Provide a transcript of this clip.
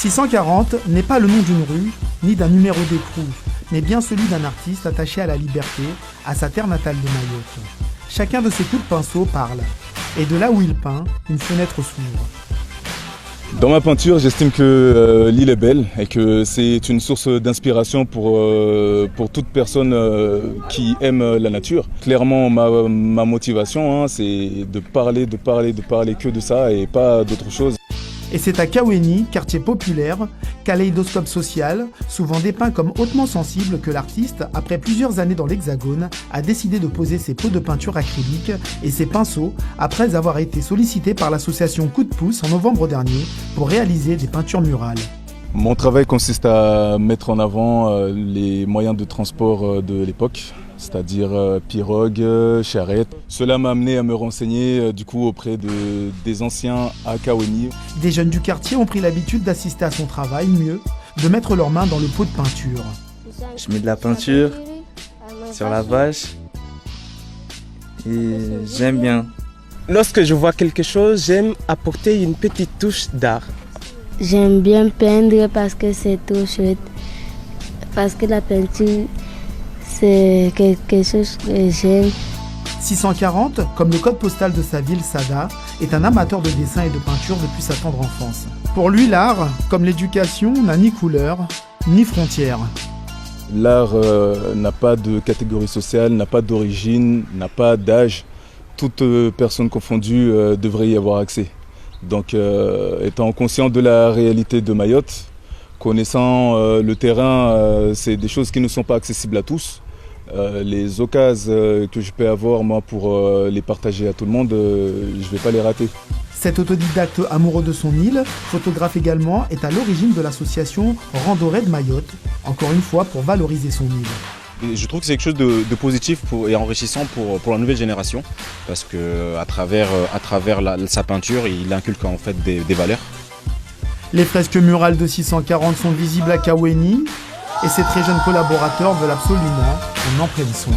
640 n'est pas le nom d'une rue, ni d'un numéro d'écrou, mais bien celui d'un artiste attaché à la liberté, à sa terre natale de Mayotte. Chacun de ses coups de pinceau parle, et de là où il peint, une fenêtre s'ouvre. Dans ma peinture, j'estime que l'île est belle et que c'est une source d'inspiration pour toute personne qui aime la nature. Clairement, ma motivation, c'est de parler que de ça et pas d'autre chose. Et c'est à Kaweni, quartier populaire, kaléidoscope social, souvent dépeint comme hautement sensible, que l'artiste, après plusieurs années dans l'Hexagone, a décidé de poser ses pots de peinture acrylique et ses pinceaux après avoir été sollicité par l'association Coup de pouce en novembre dernier pour réaliser des peintures murales. Mon travail consiste à mettre en avant les moyens de transport de l'époque, c'est-à-dire pirogue, charrette. Cela m'a amené à me renseigner auprès des anciens à Kaweni. Des jeunes du quartier ont pris l'habitude d'assister à son travail, mieux, de mettre leurs mains dans le pot de peinture. Je mets de la peinture sur la vache et j'aime bien. Lorsque je vois quelque chose, j'aime apporter une petite touche d'art. J'aime bien peindre parce que c'est tout chouette. Parce que la peinture, c'est quelque chose que j'aime. 640, comme le code postal de sa ville, Sada, est un amateur de dessin et de peinture depuis sa tendre enfance. Pour lui, l'art, comme l'éducation, n'a ni couleur, ni frontières. L'art n'a pas de catégorie sociale, n'a pas d'origine, n'a pas d'âge. Toute personne confondue devrait y avoir accès. Donc, étant conscient de la réalité de Mayotte, connaissant le terrain, c'est des choses qui ne sont pas accessibles à tous. Les occasions que je peux avoir moi pour les partager à tout le monde, je ne vais pas les rater. Cet autodidacte amoureux de son île, photographe également, est à l'origine de l'association Randorée de Mayotte, encore une fois pour valoriser son île. Et je trouve que c'est quelque chose de positif et enrichissant pour la nouvelle génération, parce qu'à travers sa peinture, il inculque en fait des valeurs. Les fresques murales de 640 sont visibles à Kaweni et ses très jeunes collaborateurs veulent absolument en prendre soin.